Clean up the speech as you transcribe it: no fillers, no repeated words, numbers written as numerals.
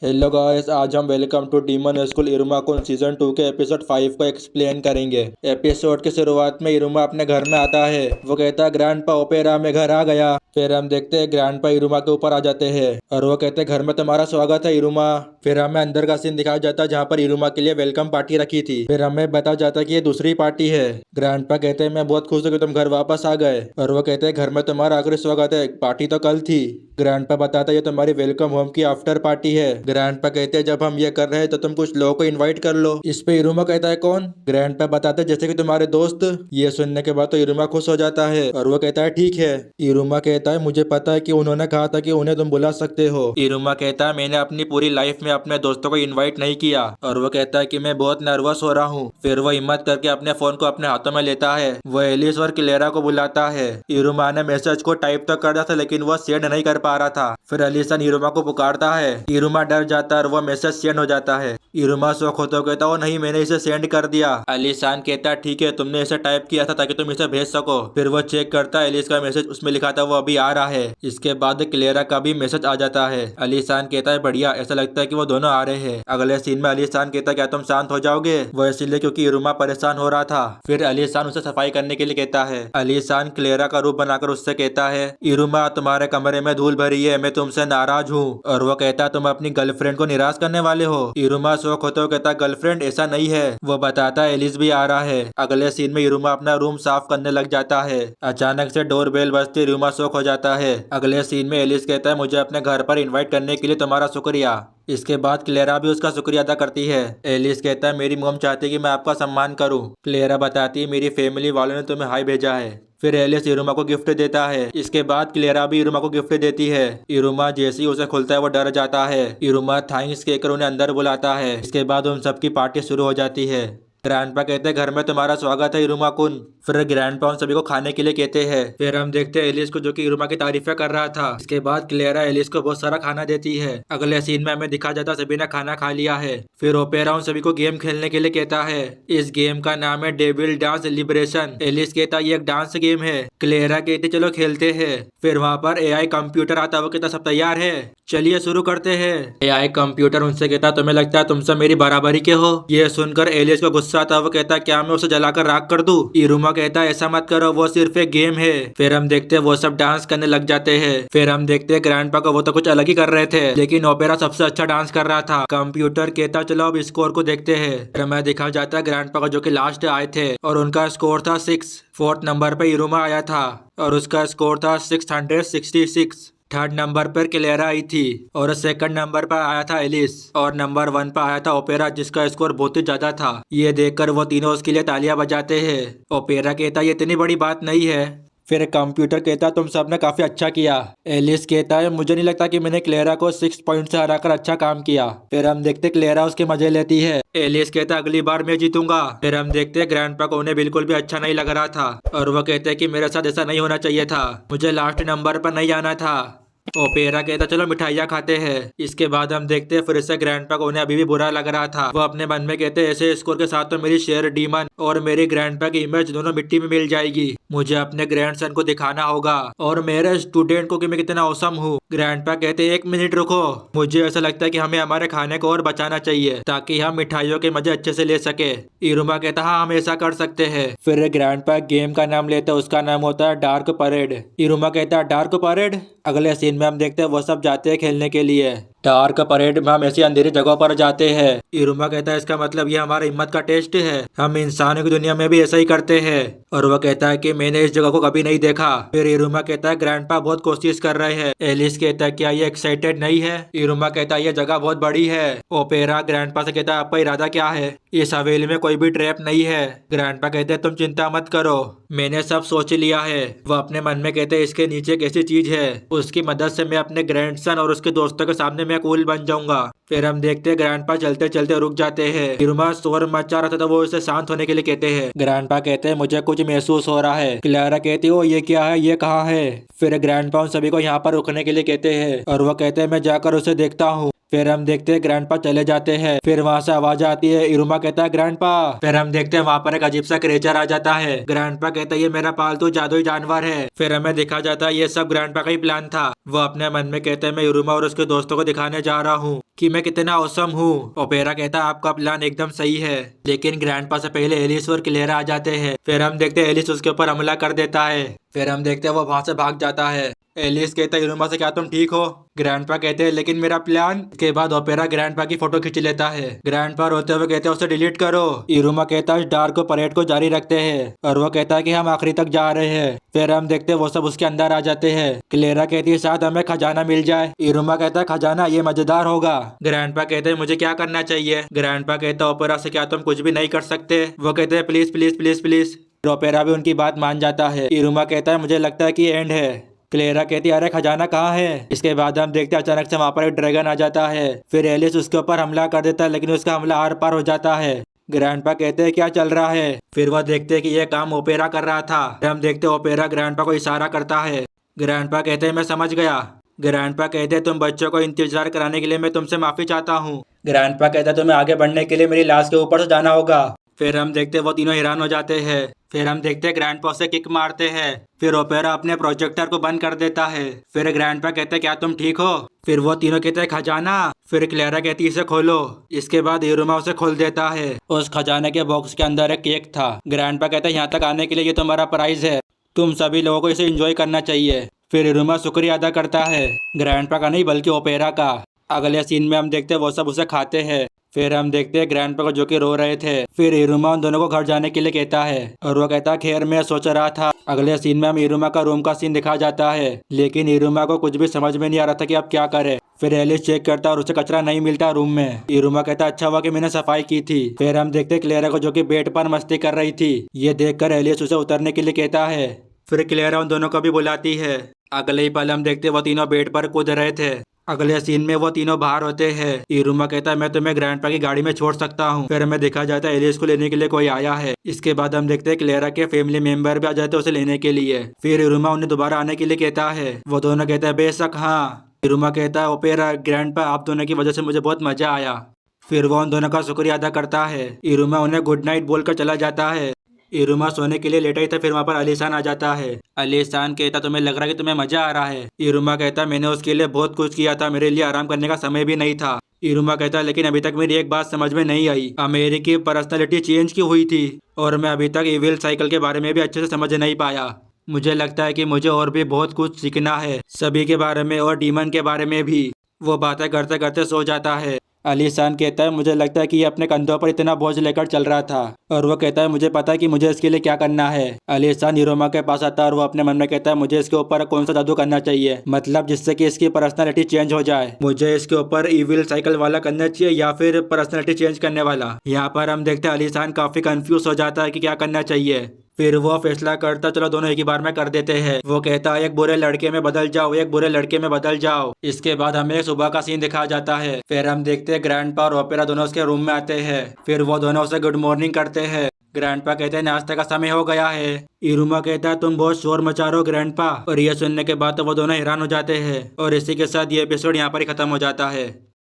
Hello guys, आज हम welcome to demon school Irumakun season 2 के एपिसोड 5 को एक्सप्लेन करेंगे। एपिसोड की शुरुआत में इरुमा अपने घर में आता है। वो कहता है ग्रैंडपा ओपेरा में घर आ गया। फिर हम देखते हैं ग्रैंडपा इरुमा के ऊपर आ जाते हैं और वो कहते हैं घर में तुम्हारा स्वागत है इरुमा। फिर हमें अंदर का सीन दिखाया जाता है जहाँ पर इरुमा के लिए वेलकम पार्टी रखी थी। फिर हमें बताया जाता है कि ये दूसरी पार्टी है। ग्रैंडपा कहते हैं मैं बहुत खुश हूँ कि तुम घर वापस आ गए और वो कहते हैं घर में तुम्हारा आखिरी स्वागत है, पार्टी तो कल थी। ग्रैंडपा बताता है ये तुम्हारी वेलकम होम की आफ्टर पार्टी है। ग्रैंडपा कहते हैं जब हम ये कर रहे हैं तो तुम कुछ लोगों को इनवाइट कर लो। इस पे इरुमा कहता है कौन? ग्रैंडपा बताते हैं जैसे कि तुम्हारे दोस्त। ये सुनने के बाद तो इरुमा खुश हो जाता है और वो कहता है ठीक है। इरुमा कहता है मुझे पता है कि उन्होंने कहा था कि उन्हें तुम बुला सकते हो। इरुमा कहता है मैंने अपनी पूरी लाइफ में अपने दोस्तों को इनवाइट नहीं किया और वो कहता है कि मैं बहुत नर्वस हो रहा हूँ। फिर वो हिम्मत करके अपने फोन को अपने हाथों में लेता है। वो एलिस और क्लेरा को बुलाता है। इरुमा ने मैसेज को टाइप तो कर दिया था लेकिन वो सेंड नहीं कर पा रहा था। फिर एलिसन इरुमा को पुकारता है। इरुमा डर जाता है और वो मैसेज सेंड हो जाता है। इरुमा शौक होता कहता है नहीं मैंने इसे सेंड कर दिया। अलीसान कहता है ठीक है तुमने इसे टाइप किया था ताकि तुम इसे भेज सको। फिर वो चेक करता है एलिस का मैसेज, उसमें लिखा था वो अभी आ रहा है। इसके बाद क्लेरा का भी मैसेज आ जाता है। अलीसान कहता है बढ़िया, ऐसा लगता है कि वो दोनों आ रहे हैं। अगले सीन में अलीसान कहता है क्या तुम शांत हो जाओगे? वो इसलिए क्योंकि इरुमा परेशान हो रहा था। फिर अलीसान उसे सफाई करने के लिए कहता है। अलीसान क्लेरा का रूप बनाकर उससे कहता है इरुमा तुम्हारे कमरे में धूल भरी है, मैं तुमसे नाराज हूँ। और वो कहता है तुम अपनी गर्लफ्रेंड को निराश करने वाले हो। इरुमा शौक होते हुए कहता है गर्लफ्रेंड ऐसा नहीं है। वो बताता है एलिस भी आ रहा है। अगले सीन में इरुमा अपना रूम साफ करने लग जाता है। अचानक से डोर बेल बजती इरुमा शौक हो जाता है। अगले सीन में एलिस कहता है मुझे अपने घर पर इन्वाइट करने के लिए तुम्हारा शुक्रिया। इसके बाद क्लेरा भी उसका शुक्रिया अदा करती है। एलिस कहता है मेरी मॉम चाहती है कि मैं आपका सम्मान करूं। क्लेरा बताती है मेरी फैमिली वालों ने तुम्हें हाई भेजा है। फिर एलिस इरुमा को गिफ्ट देता है। इसके बाद क्लेरा भी इरुमा को गिफ्ट देती है। इरुमा जैसे ही उसे खुलता है वो डर जाता है। इरुमा थैंक्स कहकर उन्हें अंदर बुलाता है। इसके बाद उन सबकी पार्टी शुरू हो जाती है। ग्रैंडपा कहते हैं घर में तुम्हारा स्वागत है इरुमा कुन। फिर ग्रैंडपा उन सभी को खाने के लिए कहते हैं। फिर हम देखते हैं एलिस को जो कि इरुमा की तारीफें कर रहा था। इसके बाद क्लेरा एलिस को बहुत सारा खाना देती है। अगले सीन में हमें दिखा जाता सभी ने खाना खा लिया है। फिर ओपेरा उन सभी को गेम खेलने के लिए कहता है। इस गेम का नाम है डेविल डांस लिबरेशन। एलिस कहता ये एक डांस गेम है। क्लेरा कहती चलो खेलते हैं। फिर वहाँ पर एआई कंप्यूटर आता है। वो कहता सब तैयार है, चलिए शुरू करते हैं। एआई कंप्यूटर उनसे कहता तुम्हें लगता है तुम सब मेरी बराबरी के हो? ये सुनकर एलिस को गुस्सा आता है। वो कहता क्या मैं उसे जलाकर राख कर दूं? इरुमा कहता है ऐसा मत करो, वो सिर्फ एक गेम है। फिर हम देखते हैं वो सब डांस करने लग जाते हैं। फिर हम देखते हैं ग्रैंडपा को, वो तो कुछ अलग ही कर रहे थे लेकिन ओपेरा सबसे अच्छा डांस कर रहा था। कंप्यूटर कहता चलो अब स्कोर को देखते हैं। फिर हमें दिखा जाता है ग्रैंडपा को जो कि लास्ट आए थे और उनका स्कोर था 6। 4th नंबर पे इरुमा आया था और उसका स्कोर था 666। 3rd नंबर पर क्लेरा आई थी और 2nd नंबर पर आया था एलिस और नंबर 1 पर आया था ओपेरा जिसका स्कोर बहुत ही ज्यादा था। ये देखकर वो तीनों उसके लिए तालियां बजाते हैं। ओपेरा कहता ये इतनी बड़ी बात नहीं है। फिर कंप्यूटर कहता तुम सबने काफी अच्छा किया। एलिस कहता है मुझे नहीं लगता कि मैंने क्लेरा को 6 पॉइंट से हराकर अच्छा काम किया। फिर हम देखते क्लेरा उसके मजे लेती है। एलिस कहता अगली बार मैं जीतूंगा। फिर हम देखते ग्रैंडपा को उन्हें बिल्कुल भी अच्छा नहीं लग रहा था और वो कहते हैं कि मेरे साथ ऐसा नहीं होना चाहिए था, मुझे लास्ट नंबर पर नहीं आना था। ओपेरा कहता चलो मिठाइयाँ खाते हैं। इसके बाद हम देखते हैं फिर से ग्रैंडपा को उन्हें अभी भी बुरा लग रहा था। वो अपने मन में कहते ऐसे स्कोर के साथ तो मेरी शेयर डीमन और मेरी ग्रैंडपा की इमेज दोनों मिट्टी में मिल जाएगी। मुझे अपने ग्रैंडसन को दिखाना होगा और मेरे स्टूडेंट को कि मैं कितना औसम हूँ। ग्रैंडपा कहते 1 मिनट रुको, मुझे ऐसा लगता है कि हमें हमारे खाने को और बचाना चाहिए ताकि हम मिठाइयों के मजे अच्छे से ले सके। इरुमा कहता हाँ हम ऐसा कर सकते हैं। फिर ग्रैंडपा गेम का नाम लेते हैं, उसका नाम होता है डार्क परेड। इरुमा कहता है डार्क परेड। अगले सीन में हम देखते हैं वो सब जाते हैं खेलने के लिए। डार्क परेड में हम ऐसी अंधेरी जगहों पर जाते हैं। इरुमा कहता है इसका मतलब ये हमारा हिम्मत का टेस्ट है, हम इंसानों की दुनिया में भी ऐसा ही करते हैं। और वो कहता है कि मैंने इस जगह को कभी नहीं देखा। फिर इरुमा कहता है ग्रैंडपा बहुत कोशिश कर रहे हैं। एलिस कहता है क्या ये एक्साइटेड नहीं है? इरुमा कहता है ये जगह बहुत बड़ी है। ओपेरा ग्रैंडपा से कहता है आपका इरादा क्या है? इस हवेली में कोई भी ट्रैप नहीं है। ग्रैंडपा कहते हैं तुम चिंता मत करो, मैंने सब सोच लिया है। वो अपने मन में कहते हैं इसके नीचे एक ऐसी चीज है उसकी मदद से मैं अपने ग्रैंडसन और उसके दोस्तों के सामने मैं कूल बन जाऊंगा। फिर हम देखते हैं ग्रैंडपा चलते चलते रुक जाते हैं। इरुमा शोर मचा रहा था तो वो उसे शांत होने के लिए कहते हैं। ग्रैंडपा कहते हैं मुझे कुछ महसूस हो रहा है। क्लेरा कहती है ओ ये क्या है, ये कहाँ है? फिर ग्रैंडपा उन सभी को यहाँ पर रुकने के लिए कहते हैं और वो कहते हैं मैं जाकर उसे देखता हूँ। फिर हम देखते हैं ग्रैंडपा चले जाते हैं। फिर वहाँ से आवाज आती है, इरुमा कहता है ग्रैंडपा। फिर हम देखते हैं वहाँ पर एक अजीब सा क्रिएचर आ जाता है। ग्रैंडपा कहता है ये मेरा पालतू जादुई जानवर है। फिर हमें दिखा जाता है ये सब ग्रैंडपा का ही प्लान था। वो अपने मन में कहते हैं मैं इरुमा और उसके दोस्तों को दिखाने जा रहा हूँ कि मैं कितना औसम हूँ। ओपेरा कहता है आपका प्लान एकदम सही है, लेकिन ग्रैंडपा से पहले एलिस और क्लेरा आ जाते हैं। फिर हम देखते हैं एलिस उसके ऊपर हमला कर देता है। फिर हम देखते हैं वो वहां से भाग जाता है। एलिस कहता है इरुमा से क्या तुम ठीक हो? ग्रैंडपा कहते हैं लेकिन मेरा प्लान। के बाद ओपेरा ग्रैंडपा की फोटो खींच लेता है। ग्रैंडपा रोते हुए कहते हैं उसे डिलीट करो। इरुमा कहता है इस डार्क को परेड को जारी रखते हैं और वो कहता है कि हम आखिरी तक जा रहे हैं। फिर हम देखते हैं वो सब उसके अंदर आ जाते हैं। क्लेरा कहती है शायद हमें खजाना मिल जाए। इरुमा कहता है खजाना, ये मजेदार होगा। ग्रैंडपा कहते हैं मुझे क्या करना चाहिए? ग्रैंडपा कहता है ओपेरा से क्या तुम कुछ भी नहीं कर सकते? वो कहते हैं please please please please. Opera भी उनकी बात मान जाता है। इरुमा कहता है मुझे लगता है कि एंड है। क्लेरा कहती है अरे खजाना कहाँ है? इसके बाद हम देखते हैं अचानक से वहां पर एक ड्रैगन आ जाता है। फिर एलिस उसके ऊपर हमला कर देता है, लेकिन उसका हमला आर पार हो जाता है। ग्रैंडपा कहते हैं क्या चल रहा है? फिर वह देखते हैं कि यह काम ओपेरा कर रहा था। फिर हम देखते हैं ओपेरा ग्रैंडपा को इशारा करता है। ग्रैंडपा कहते हैं मैं समझ गया। ग्रैंडपा कहते हैं तुम बच्चों को इंतजार कराने के लिए मैं तुमसे माफी चाहता हूँ। ग्रैंडपा कहता है तुम्हें आगे बढ़ने के लिए मेरी लाश के ऊपर से जाना होगा। फिर हम देखते हैं वो तीनों हैरान हो जाते हैं। फिर हम देखते हैं ग्रैंडपा से किक मारते हैं। फिर ओपेरा अपने प्रोजेक्टर को बंद कर देता है। फिर ग्रैंडपा कहते हैं क्या तुम ठीक हो? फिर वो तीनों कहते हैं खजाना। फिर क्लेरा कहती है इसे खोलो। इसके बाद इरुमा उसे खोल देता है। उस खजाने के बॉक्स के अंदर एक केक था। ग्रैंडपा कहता है यहाँ तक आने के लिए ये तुम्हारा प्राइज है, तुम सभी लोगों को इसे एंजॉय करना चाहिए। फिर इरुमा शुक्रिया अदा करता है, ग्रैंडपा का नहीं बल्कि ओपेरा का। अगले सीन में हम देखते हैं वो सब उसे खाते हैं। फिर हम देखते हैं ग्रैंडपा को जो कि रो रहे थे। फिर इरुमा उन दोनों को घर जाने के लिए कहता है और वो कहता है खैर मैं सोच रहा था। अगले सीन में हम इरुमा का रूम का सीन दिखा जाता है, लेकिन इरुमा को कुछ भी समझ में नहीं आ रहा था कि अब क्या करे। फिर एलिस चेक करता और उसे कचरा नहीं मिलता रूम में। इरुमा कहता अच्छा हुआ कि मैंने सफाई की थी। फिर हम देखते हैं क्लेरा को जो कि बेड पर मस्ती कर रही थी। ये देखकर एलिस उसे उतरने के लिए कहता है। फिर क्लेरा उन दोनों को भी बुलाती है। अगले ही पल हम देखते वो तीनों बेड पर कूद रहे थे। अगले सीन में वो तीनों बाहर होते हैं। इरुमा कहता है मैं तुम्हें ग्रैंडपा की गाड़ी में छोड़ सकता हूँ। फिर हमें देखा जाता है एलिस को लेने के लिए कोई आया है। इसके बाद हम देखते हैं क्लेरा के फैमिली मेंबर भी आ जाते हैं उसे लेने के लिए। फिर इरुमा उन्हें दोबारा आने के लिए कहता है। वो दोनों कहते हैं बेशक हाँ। इरुमा कहता है ओपेरा ग्रैंडपा आप दोनों की वजह से मुझे बहुत मजा आया। फिर वो उन दोनों का शुक्रिया अदा करता है। इरुमा उन्हें गुड नाइट बोलकर चला जाता है। इरुमा सोने के लिए लेटा ही था। फिर वहाँ पर अलीशान आ जाता है। अलीशान कहता तुम्हें लग रहा है कि तुम्हें मजा आ रहा है? इरुमा कहता मैंने उसके लिए बहुत कुछ किया था, मेरे लिए आराम करने का समय भी नहीं था। इरुमा कहता लेकिन अभी तक मेरी एक बात समझ में नहीं आई, अमेरिकी पर्सनालिटी चेंज क्यों हुई थी और मैं अभी तक इविल साइकिल के बारे में भी अच्छे से समझ नहीं पाया। मुझे लगता है कि मुझे और भी बहुत कुछ सीखना है, सभी के बारे में और डीमन के बारे में भी। वो बातें करते करते सो जाता है। अलीशान कहता है मुझे लगता है कि ये अपने कंधों पर इतना बोझ लेकर चल रहा था और वो कहता है मुझे पता है कि मुझे इसके लिए क्या करना है। अलीशान इरुमा के पास आता है और वो अपने मन में कहता है मुझे इसके ऊपर कौन सा जादू करना चाहिए, मतलब जिससे कि इसकी पर्सनालिटी चेंज हो जाए। मुझे इसके ऊपर इविल साइकिल वाला करना चाहिए या फिर पर्सनालिटी चेंज करने वाला। यहाँ पर हम देखते हैं अलीशान काफी कंफ्यूज हो जाता है कि क्या करना चाहिए। फिर वो फैसला करता चलो दोनों एक ही बार में कर देते हैं। वो कहता है एक बुरे लड़के में बदल जाओ, एक बुरे लड़के में बदल जाओ। इसके बाद हमें सुबह का सीन दिखाया जाता है। फिर हम देखते हैं ग्रैंडपा और ओपेरा दोनों उसके रूम में आते हैं। फिर वो दोनों उसे गुड मॉर्निंग करते हैं। ग्रैंडपा कहते हैं नाश्ते का समय हो गया है। इरुमा कहता है तुम बहुत शोर मचा रहे हो ग्रैंडपा, और ये सुनने के बाद तो वो दोनों हैरान हो जाते हैं। और इसी के साथ ये एपिसोड यहाँ पर ही खत्म हो जाता है।